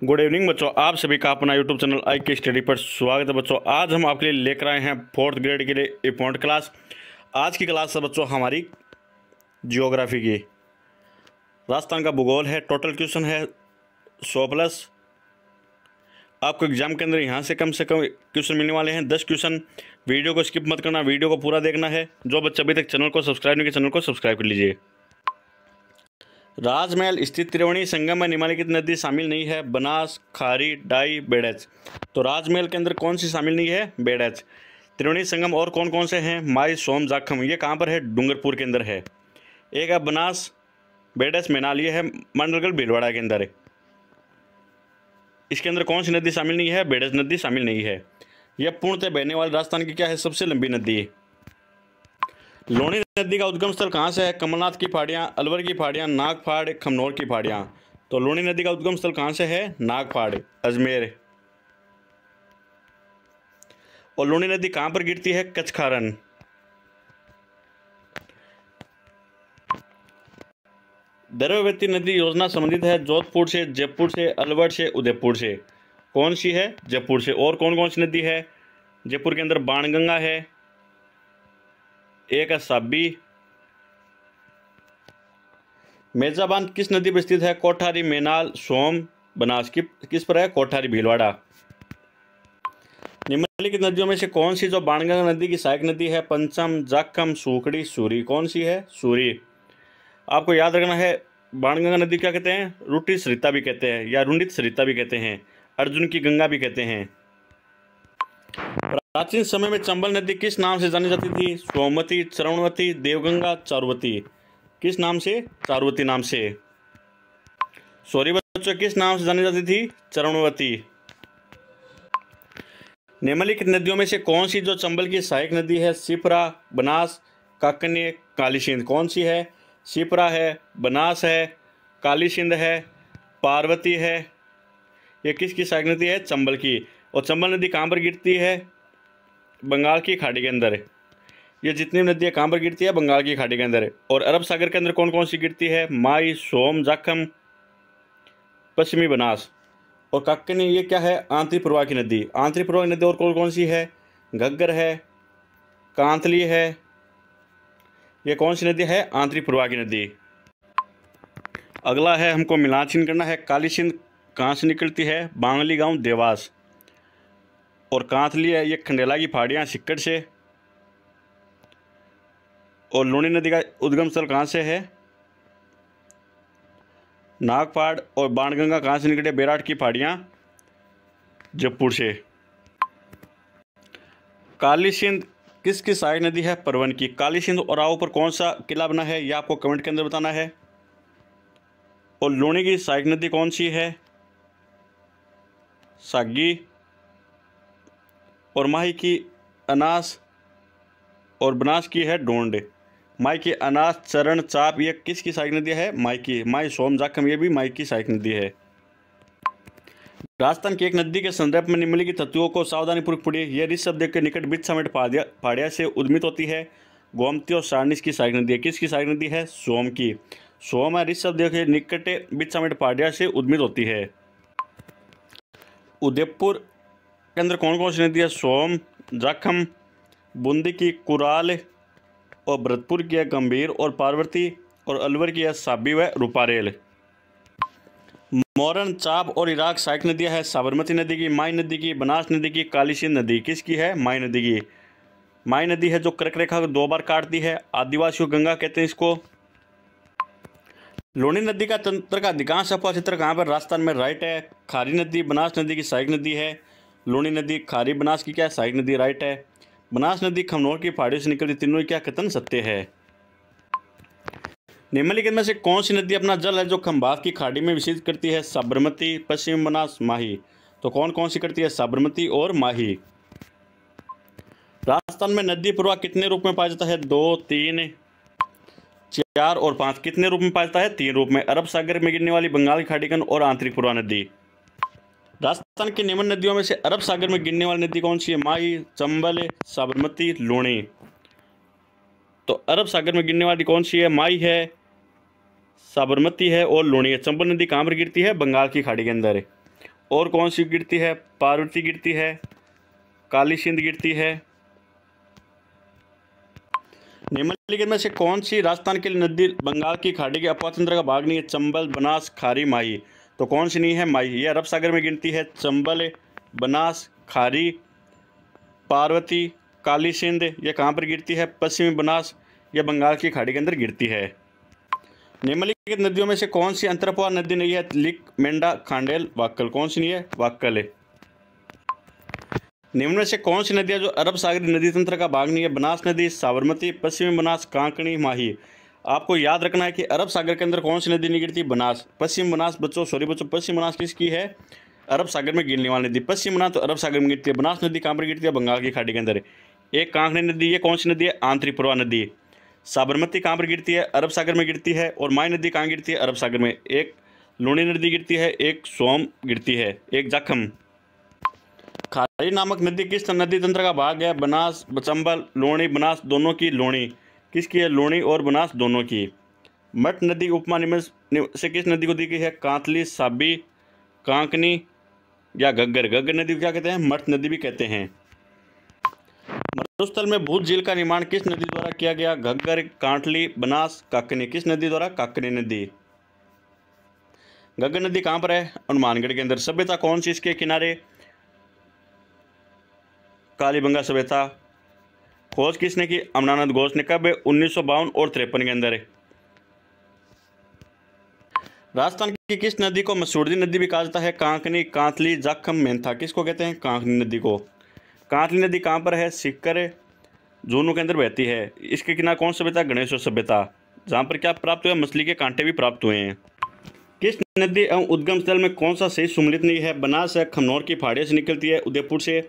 Good evening बच्चों, आप सभी का अपना यूट्यूब चैनल आई के स्टडी पर स्वागत है। बच्चों आज हम आपके लिए लेकर आए हैं 4th ग्रेड के लिए इंपॉर्टेंट क्लास। आज की क्लास है बच्चों हमारी जियोग्राफी की। राजस्थान का भूगोल है। टोटल क्वेश्चन है 100+। आपको एग्जाम के अंदर यहाँ से कम क्वेश्चन मिलने वाले हैं 10 क्वेश्चन। वीडियो को स्किप मत करना, वीडियो को पूरा देखना है। जो बच्चे अभी तक चैनल को सब्सक्राइब नहीं किया, चैनल को सब्सक्राइब कर लीजिए। राजमहल स्थित त्रिवेणी संगम में निम्नलिखित नदी शामिल नहीं है। बनास, खारी, डाई, बेड़च। तो राजमहल के अंदर कौन सी शामिल नहीं है? बेड़च। त्रिवेणी संगम और कौन कौन से हैं? माई, सोम, जाखम। ये कहाँ पर है? डूंगरपुर के अंदर है। एक है बनास, बेड़च, मैनाल, ये है मंडलगढ़ भीलवाड़ा के अंदर है। इसके अंदर कौन सी नदी शामिल नहीं है? बेड़च नदी शामिल नहीं है। यह पूर्णतः बहने वाली राजस्थान की क्या है? सबसे लंबी नदी है। लूणी नदी का उद्गम स्थल कहाँ से है? कमलनाथ की पहाड़ियाँ, अलवर की पहाड़ियाँ, नागफाड़, खमनोर की पहाड़ियाँ। तो लूणी नदी का उद्गम स्थल कहाँ से है? नागफाड़, अजमेर। और लूणी नदी कहाँ पर गिरती है? कचखारन। द्रव्यवती नदी योजना संबंधित है जोधपुर से, जयपुर से, अलवर से, उदयपुर से। कौन सी है? जयपुर से। और कौन कौन सी नदी है? जयपुर के अंदर बाणगंगा है, एक है साबी। मेजाबान किस नदी पर स्थित है? कोठारी, मैनाल, सोम, बनास। किस पर है? कोठारी, भीलवाड़ा। निम्नलिखित नदियों में से कौन सी जो बाणगंगा नदी की सहायक नदी है? पंचम, जाखम, सूखड़ी, सूरी। कौन सी है? सूरी। आपको याद रखना है, बाणगंगा नदी क्या कहते हैं? रूटी सरिता भी कहते हैं या रुंडित सरिता भी कहते हैं, अर्जुन की गंगा भी कहते हैं। प्राचीन समय में चंबल नदी किस नाम से जानी जाती थी? सोमवती, चरणवती, देवगंगा, चारुवती। किस नाम से? चारुवती नाम से। सॉरी बच्चों, किस नाम से जानी जाती थी? चरणवती। निम्नलिखित नदियों में से कौन सी जो चंबल की सहायक नदी है? शिप्रा, बनास, काकन्य, काली सिंध। कौन सी है? शिप्रा है, बनास है, काली सिंध है, पार्वती है। ये किसकी सहायक नदी है? चंबल की। और चंबल नदी कहाँ पर गिरती है? बंगाल की खाड़ी के अंदर। ये जितनी नदियाँ कहाँ पर गिरती है? बंगाल की खाड़ी के अंदर। और अरब सागर के अंदर कौन कौन सी गिरती है? माई, सोम, जाखम, पश्चिमी बनास। और काकन्य ये क्या है? आंतरिक प्रवाह की नदी। आंतरिक प्रवाह की नदी और कौन कौन सी है? घग्गर है, कांतली है। ये कौन सी नदी है? आंतरिक प्रवाह की नदी। अगला है, हमको मिलान चिन्ह करना है। काली सिंध कहाँ से निकलती है? बांगली गांव, देवास। और कांतली है, ये खंडेला की पहाड़ियाँ, सिक्कड़ से। और लूणी नदी का उद्गम स्थल कहाँ से है? नागपाड़। और बाणगंगा कहाँ से निकले? बैराट की पहाड़ियाँ, जयपुर से। काली सिंध किसकी सहायक नदी है? परवन की। काली सिंध और आओ पर कौन सा किला बना है? यह आपको कमेंट के अंदर बताना है। और लूणी की सहायक नदी कौन सी है? सागी। और माही की अनास। और बनास की है ढूंढ। माई की अनास, चरण, चाप, ये किसकी सहायक नदी है? माई की। माई, सोम, जाखम, ये भी माई की सहायक नदी है। राजस्थान की एक नदी के संदर्भ में निम्नलिखित तत्वों को सावधानीपूर्वक पढ़िए। यह ऋषभ के निकट बिच्छामेट पहाड़िया से उद्मित होती है। गोमती और सारनीस की सहायक नदी है। किसकी सहायक नदी है? सोम की। सोम है ऋषभ के निकट बिच्छामेट पहाड़िया से उद्मित होती है। उदयपुर के अंदर कौन कौन सी नदी है? सोम, जाखम, बूंदी की कुराल, और भरतपुर की है गंभीर और पार्वती, और अलवर की है साबी व रूपारेल। मोरन, चाप और इराक सहायक नदियाँ है। साबरमती नदी की, माई नदी की, बनास नदी की, काली सिंध नदी। किसकी है? माई नदी की। माई नदी है जो कर्क रेखा को 2 बार काटती है। आदिवासियों गंगा कहते हैं इसको। लूणी नदी का तंत्र का अधिकांश अपवा क्षेत्र कहाँ पर? राजस्थान में, राइट है। खारी नदी बनास नदी की सहायक नदी है। लूणी नदी खारी बनास की क्या है? सहायक नदी, राइट है। बनास नदी खमनोर की पहाड़ियों से निकलती, तीनों क्या कथन सत्य है। निम्नलिखित में से कौन सी नदी अपना जल है जो खंभात की खाड़ी में विसर्जित करती है? साबरमती, पश्चिम बनास, माही। तो कौन कौन सी करती है? साबरमती और माही। राजस्थान में नदी प्रवाह कितने रूप में पाया जाता है? 2, 3, 4 और 5। कितने रूप में पाया जाता है? 3 रूप में। अरब सागर में गिरने वाली बंगाल की खाड़ीगन और आंतरिक प्रवाह नदी। राजस्थान की निम्न नदियों में से अरब सागर में गिरने वाली नदी कौन सी है? माही, चंबल, साबरमती, लूणी। तो अरब सागर में गिरने वाली कौन सी है? माई है, साबरमती है और लूणी है। चंबल नदी कहाँ पर गिरती है? बंगाल की खाड़ी के अंदर है। और कौन सी गिरती है? पार्वती गिरती है, काली सिंध गिरती है। निम्नलिखित में से कौन सी राजस्थान के लिए नदी बंगाल की खाड़ी के अपातंत्र का भाग नहीं है? चंबल, बनास, खारी, माही। तो कौन सी नहीं है? माही। ये अरब सागर में गिरती है। चंबल, बनास, खारी, पार्वती, काली सिंध ये कहाँ पर गिरती है? पश्चिमी बनास या बंगाल की खाड़ी के अंदर गिरती है। निम्नलिखित नदियों में से कौन सी अंतरप्रवाह नदी नहीं है? लिक, मेंढा, खांडेल, वाक्कल। कौन सी नहीं है? वाक्कल है। निम्न में से कौन सी नदियाँ जो अरब सागरी नदी तंत्र का भाग नहीं है? बनास नदी, साबरमती, पश्चिमी बनास, कांकणी, माही। आपको याद रखना है कि अरब सागर के अंदर कौन सी नदी नहीं गिरती? बनास। पश्चिम बनास बच्चों पश्चिम बनास किसकी है? अरब सागर में गिरने वाली नदी। पश्चिम बनास तो अरब सागर में गिरती है। बनास नदी कहाँ पर गिरती है? बंगाल की खाड़ी के अंदर। एक कांकणी नदी, ये कौन सी नदी है? आंतरिक प्रवाह नदी। साबरमती कहाँ पर गिरती है? अरब सागर में गिरती है। और माही नदी कहाँ गिरती है? अरब सागर में। एक लूणी नदी गिरती है, एक सोम गिरती है, एक जाखम। खारी नामक नदी किस नदी तंत्र का भाग है? बनास, चंबल, लूणी, बनास दोनों की। लूणी किसकी है? लूणी और बनास दोनों की। मठ नदी उपमा निम्न से किस नदी को दी गई है? कांतली, साबी, कांकनी या घग्गर। घग्गर नदी को क्या कहते हैं? मठ नदी भी कहते हैं। मरुस्थल में भूत झील का निर्माण किस नदी द्वारा किया गया? घग्गर, कांटली, बनास, काकनी। किस नदी द्वारा? काकनी नदी। घग्गर नदी कहाँ पर है? हनुमानगढ़ के अंदर। सभ्यता कौन सी इसके किनारे? कालीबंगा सभ्यता। खोज किसने की? अमरनाथ घोष ने। कब? 1952 और 53 के अंदर। राजस्थान की किस नदी को मसूड़ी नदी भी कहा जाता है? कांकनी, कांतली, जाखम, मेंथा। किसको कहते हैं? कांकनी नदी को। कांतली नदी कहाँ पर है? सिक्कर, झुंझुनू के अंदर बहती है। इसके किनारे कौन सभ्यता? गणेश्वर सभ्यता, जहाँ पर क्या प्राप्त हुआ? मछली के कांटे भी प्राप्त हुए हैं। किस नदी एवं उद्गम स्थल में कौन सा सही सुमिलित नहीं है? बनास है, खमनौर की पहाड़ियों से निकलती है, उदयपुर से।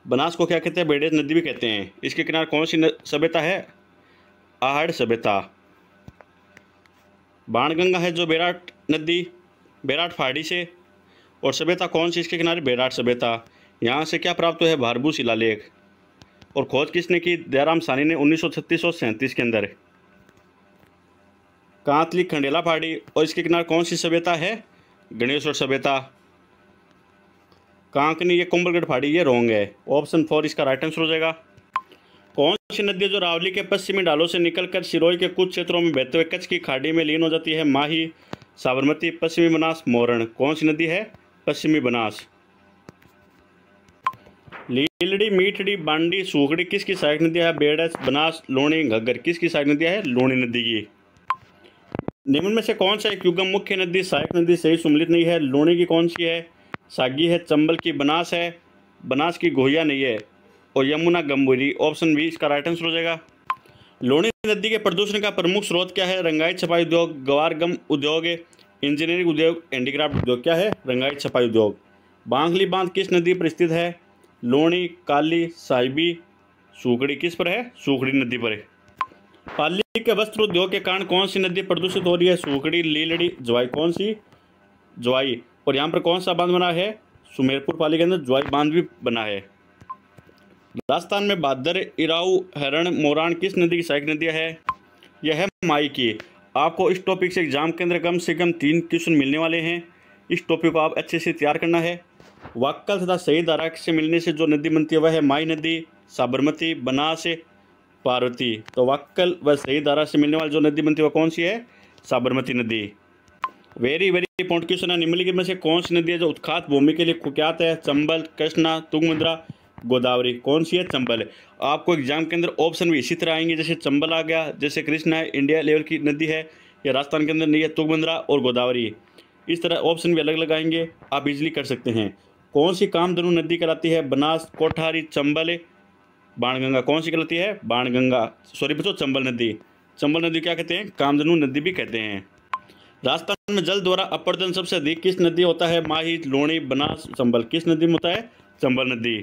बनास को क्या कहते हैं? बेडेज नदी भी कहते हैं। इसके किनारे कौन सी सभ्यता है? आहड़ सभ्यता। बाणगंगा है जो बेराट नदी, बेराट पहाड़ी से। और सभ्यता कौन सी इसके किनारे? बेराट सभ्यता। यहाँ से क्या प्राप्त हुआ है? भारभू शिलालेख। और खोज किसने की? दयाराम साहनी ने 1936 और 37 के अंदर। कांतली, खंडेला पहाड़ी। और इसके किनारे कौन सी सभ्यता है? गणेश्वर सभ्यता। कांकनी ये कुंभलगढ़ पहाड़ी, ये रोंग है। ऑप्शन 4 इसका राइट आंसर हो जाएगा। कौन सी नदी जो रावली के पश्चिमी ढालों से निकलकर सिरोही के कुछ क्षेत्रों में बहते हुए कच्छ की खाड़ी में लीन हो जाती है? माही, साबरमती, पश्चिमी बनास, मोरण। कौन सी नदी है? पश्चिमी बनास। लीलड़ी, मीठड़ी, बांडी, सूखड़ी किसकी सहायक नदी है? बेड़स, बनास, लूणी, घग्गर। किसकी सहायक नदी है? लूणी नदी की। निम्न में से कौन सा एक युगम मुख्य नदी सहायक नदी सही सुमिलित नहीं है? लूणी की कौन सी है? सागी है, चंबल की बनास है, बनास की गोहिया नहीं है, और यमुना गंभीरी। ऑप्शन बी इसका राइट आंसर हो जाएगा। लूणी नदी के प्रदूषण का प्रमुख स्रोत क्या है? रंगाई छपाई उद्योग, गवारगम उद्योग, इंजीनियरिंग उद्योग, हैंडीक्राफ्ट उद्योग। क्या है? रंगाई छपाई उद्योग। बांगली बांध किस नदी पर स्थित है? लूणी, काली, साहिबी, सूखड़ी। किस पर है? सूखड़ी नदी पर है। पाली के वस्त्र उद्योग के कारण कौन सी नदी प्रदूषित हो रही है? सूखड़ी, लीलड़ी, ज्वाई। कौन सी? ज्वाई। और यहाँ पर कौन सा बांध बना है? सुमेरपुर पाली के अंदर ज्वाई बांध भी बना है। राजस्थान में भादर, इराऊ, हरण, मोरान किस नदी की सहायक नदियाँ है? यह है माई की। आपको इस टॉपिक से एग्जाम के अंदर कम से कम 3 क्वेश्चन मिलने वाले हैं। इस टॉपिक को आप अच्छे से तैयार करना है। वाक्कल तथा सही धारा से मिलने से जो नदी बनती है वह है माई नदी, साबरमती, बनास, पार्वती। तो वाक्कल व सही धारा से मिलने वाली जो नदी बनती है वह कौन सी है? साबरमती नदी। वेरी इंपॉर्टेंट क्वेश्चन है। निम्नलिखित में से कौन सी नदी है जो उत्खात भूमि के लिए कुख्यात है? चंबल, कृष्णा, तुंगभद्रा, गोदावरी। कौन सी है? चंबल। आपको एग्जाम के अंदर ऑप्शन भी इसी तरह आएंगे, जैसे चंबल आ गया, जैसे कृष्णा है, इंडिया लेवल की नदी है, या राजस्थान के अंदर नहीं है, तुंगभद्रा और गोदावरी। इस तरह ऑप्शन भी अलग अलग आएंगे, आप इजिली कर सकते हैं। कौन सी कामधेनु नदी कहलाती है? बनास, कोठारी, चंबल, बाणगंगा। कौन सी कहलाती है? बाणगंगा। सॉरी बच्चों, चंबल नदी। चंबल नदी क्या कहते हैं? कामधेनु नदी भी कहते हैं। राजस्थान में जल द्वारा अपर्दन सबसे अधिक किस नदी होता है? माही, लूणी, बनास, चंबल। किस नदी में होता है? चंबल नदी।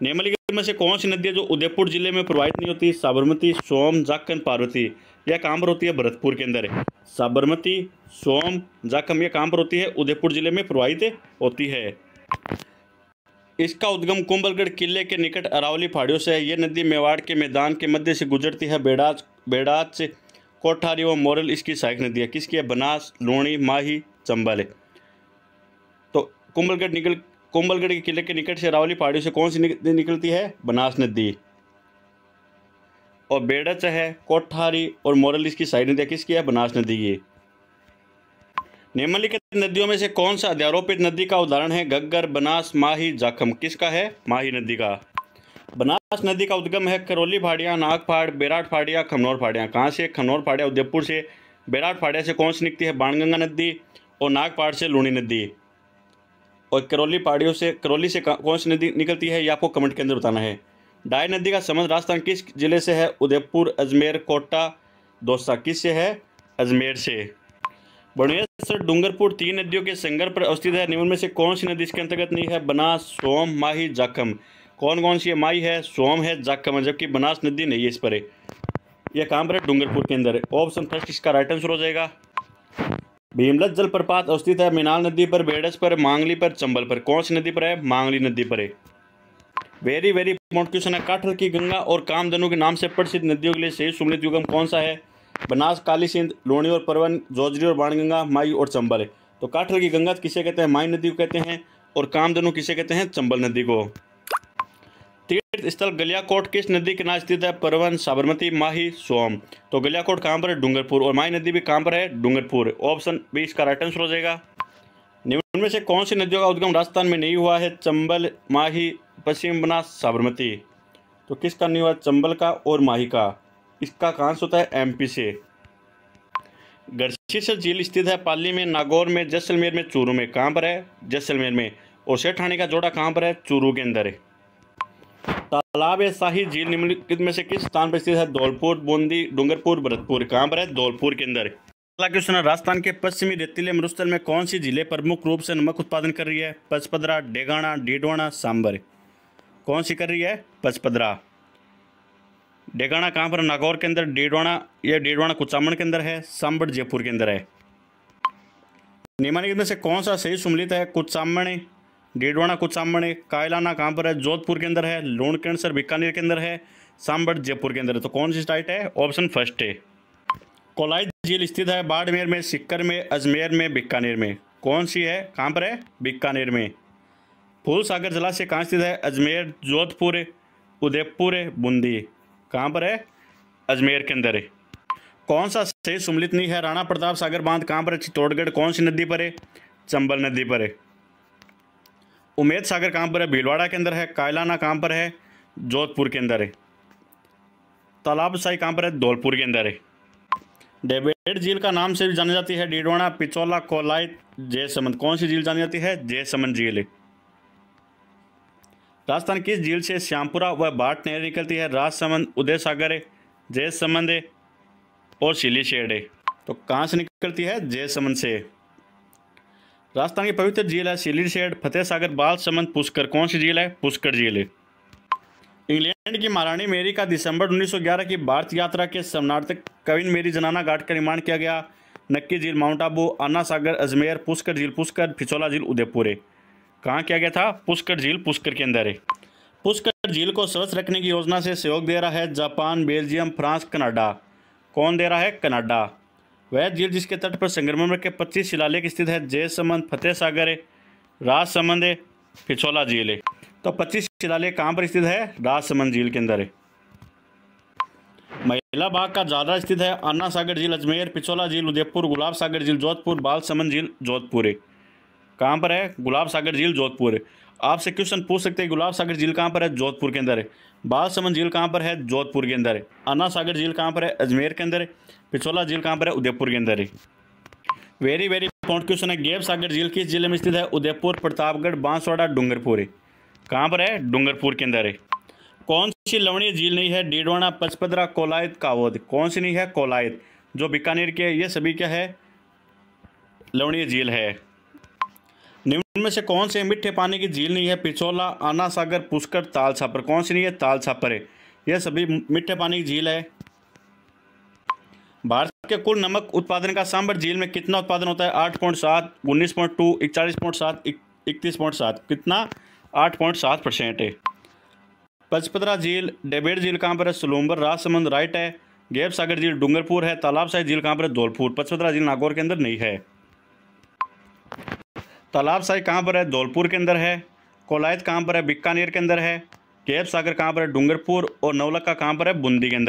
निम्नलिखित में से कौन सी नदी है जो उदयपुर जिले में प्रवाहित नहीं होती? साबरमती, सोम, जाखम, पार्वती। यह कहाँ पर होती है? भरतपुर के अंदर। साबरमती, सोम, जाखम ये कहाँ पर होती है? उदयपुर जिले में प्रवाहित होती है। इसका उद्गम कुंभलगढ़ किले के निकट अरावली पहाड़ियों से है। यह नदी मेवाड़ के मैदान के मध्य से गुजरती है। बेड़ाच से कोठारी व मोरल इसकी सहायक नदी है। किसकी है? बनास, लूणी, माही, चंबल। तो कुंभलगढ़ के किले के निकट से अरावली पहाड़ियों से कौन सी नदी निकलती है? बनास नदी। और बेड़च है, कोठारी और मोरल इसकी साइड नदी किसकी है? बनास नदी की। निम्नलिखित नदियों में से कौन सा अध्यारोपित नदी का उदाहरण है? घग्गर, बनास, माही, जाखम। किसका है? माही नदी का। बनास नदी का उद्गम है करौली फाड़ियाँ, नागपाड़, बेराट फाड़ियाँ, खमनौर फाड़ियाँ। कहाँ से? खमनौर फाड़िया उदयपुर से। बेराट फाड़िया से कौन सी निकलती है? बाणगंगा नदी। और नागपाड़ से लूणी नदी। और करौली से कौन सी नदी निकलती है? ये आपको कमेंट के अंदर बताना है। डाय नदी का संबंध राजस्थान किस जिले से है? उदयपुर, अजमेर, कोटा, दौसा। किससे है? अजमेर से। बड़ुएसर, डूंगरपुर तीन नदियों के संगम पर अवस्थित है। निम्न में से कौन सी नदी इसके अंतर्गत नहीं है? बनास, सोम, माही, जाखम। कौन कौन सी है? माही है, सोम है, जाखम है, जबकि बनास नदी नहीं है इस पर। यह कहाँ पर है? डूंगरपुर के अंदर है। ऑप्शन फर्स्ट इसका राइट आंसर हो जाएगा। भीमलत जलप्रपात अवस्थित है मिनाल नदी पर, बेड़स पर, मांगली पर, चंबल पर। कौन सी नदी पर है? मांगली नदी पर है। वेरी इंपॉर्टेंट क्वेश्चन है। काठल की गंगा और कामधनु के नाम से प्रसिद्ध नदियों के लिए सही सुमेलित युगम कौन सा है? बनास, काली सिंध, लूणी और परवन, जोजरी और बाणगंगा, माई और चंबल। तो काठल की गंगा किसे कहते हैं? माई नदी को कहते हैं। और कामधनु किसे कहते हैं? चंबल नदी को। तीर्थ स्थल गलियाकोट किस नदी के नाम स्थित है? परवन, साबरमती, माही, सोम। तो गलियाकोट कहाँ पर है? डूंगरपुर। और माई नदी भी कहाँ पर है? डूंगरपुर। ऑप्शन बी इसका राइट आंसर हो जाएगा। निम्न में से कौन सी नदियों का उद्गम राजस्थान में नहीं हुआ है? चंबल, माही, पश्चिम बनास, साबरमती। तो किसका नहीं हुआ? चंबल का और माही का। इसका कहाँ से होता है? एमपी से। गढ़सीसर झील स्थित है पाली में, नागौर में, जैसलमेर में, चूरू में। कहाँ पर है? जैसलमेर में। और सेठानी का जोड़ा कहाँ पर है? चूरू के अंदर है। तालाब शाही झील निम्नलिखित में से किस स्थान पर स्थित है? धौलपुर, बूंदी, डूंगरपुर, भरतपुर। कहाँ पर है? धौलपुर के अंदर। अगला क्वेश्चन है, राजस्थान के पश्चिमी रेतीले मरुस्थल में कौन सी झीलें प्रमुख रूप से नमक उत्पादन कर रही है? पचपदरा, डेगाना, डीडवाना, सांबर। कौन सी कर रही है? पचपदरा। डेगाना कहाँ पर? नागौर के अंदर। डीडवाना कुचामन के अंदर है। सांबर जयपुर के अंदर है। निम्नलिखित में से कौन सा सही सुमेलित है? कुचामन, डीडवाना कुचामन। कायलाना कहाँ पर है? जोधपुर के अंदर है। लूणकरणसर बीकानेर के अंदर है। सांबर जयपुर के अंदर है। तो कौन सी राइट है? ऑप्शन फर्स्ट है। कोलाई झील स्थित है बाड़मेर में, सीकर में, अजमेर में, बीकानेर में। कौन सी है? कहाँ पर है? बीकानेर में। फूल सागर जलाशय कहाँ स्थित है? अजमेर, जोधपुर, उदयपुर, बूंदी। कहाँ पर है? अजमेर के अंदर है। कौन सा सही सुमेलित नहीं है? राणा प्रताप सागर बांध कहाँ पर है? चित्तौड़गढ़। कौन सी नदी पर है? चंबल नदी पर है। उमेद सागर कहाँ पर है? भीलवाड़ा के अंदर है। कायलाना कहाँ पर है? जोधपुर के अंदर है। तालाबशाही कहाँ पर है? धौलपुर के अंदर है। डेविड झील का नाम से भी जानी जाती है डीडवाना, पिचौला, कोलायत, जयसमंद। कौन सी झील जानी जाती है? जयसमंद झील। राजस्थान किस झील से श्यामपुरा व भाट नहर निकलती है? राजसमंद, उदय सागर, जयसमंद और सिलीशेड। तो कहाँ से निकलती है? जयसमंद से। राजस्थान की पवित्र झील है सिलीशेड, फतेह सागर, बालसमंद, पुष्कर। कौन सी झील है? पुष्कर झील है। इंग्लैंड की महारानी मेरी का दिसंबर 1911 की भारत यात्रा के स्मरणार्थ क्वीन मेरी जनाना घाट का निर्माण किया गया। नक्की झील माउंट आबू, अन्ना सागर अजमेर, पुष्कर झील पुष्कर, पिछोला झील उदयपुर है। कहाँ किया गया था? पुष्कर झील पुष्कर के अंदर है। पुष्कर झील को स्वच्छ रखने की योजना से सहयोग दे रहा है जापान, बेल्जियम, फ्रांस, कनाडा। कौन दे रहा है? कनाडा। वह झील जिसके तट पर संगमरमर के 25 शिलालेख स्थित है जयसमंद, फतेह सागर, राजसमंद, पिछोला झील है। तो 25 शिलालेख कहाँ पर स्थित है? राजसमंद झील के अंदर है। महिला बाग का जालरा स्थित है अन्ना सागर झील अजमेर, पिछोला झील उदयपुर, गुलाब सागर झील जोधपुर, बालसमंद झील जोधपुर है। कहाँ पर है? गुलाब सागर झील जोधपुर है। आपसे क्वेश्चन पूछ सकते हैं गुलाब सागर झील कहाँ पर है? जोधपुर के अंदर है। बालसमंद झील कहाँ पर है? जोधपुर के अंदर है। अन्ना सागर झील कहाँ पर है? अजमेर के अंदर है। पिछोला झील कहाँ पर है? उदयपुर के अंदर है। वेरी इंपॉर्टेंट क्वेश्चन है, गैब सागर झील किस जिले में स्थित है? उदयपुर, प्रतापगढ़, बांसवाड़ा, डूंगरपुर है। कहाँ पर है? डूंगरपुर के अंदर है। कौन सी लवणीय झील नहीं है? डीडवाना, पचपदरा, कोलायत, कावोद। कौन सी नहीं है? कोलायत। जो बीकानेर के, ये सभी क्या है? लवणीय झील है। निम्न में से कौन से मीठे पानी की झील नहीं है? पिछोला, अन्ना सागर, पुष्कर, ताल छापर। कौन सी नहीं है? ताल छापर है। यह सभी मीठे पानी की झील है। भारत के कुल नमक उत्पादन का सांबर झील में कितना उत्पादन होता है? 8.7, 19.2, 41.7, 31.7। कितना? 8.7% है। पचपदरा झील, डेविड झील कहाँ पर है? सलूम्बर, राजसमंद राइट है। गैब सागर झील डूंगरपुर है। तालाबशाही झील कहाँ पर है? धौलपुर। पचपदरा झील नागौर के अंदर नहीं है। तालाब शाही कहाँ पर है? धौलपुर के अंदर है। कोलायत कहाँ पर है? बीकानेर के अंदर है। केप सागर कहाँ पर है? डूंगरपुर। और नवलखा कहाँ पर है? बूंदी के अंदर।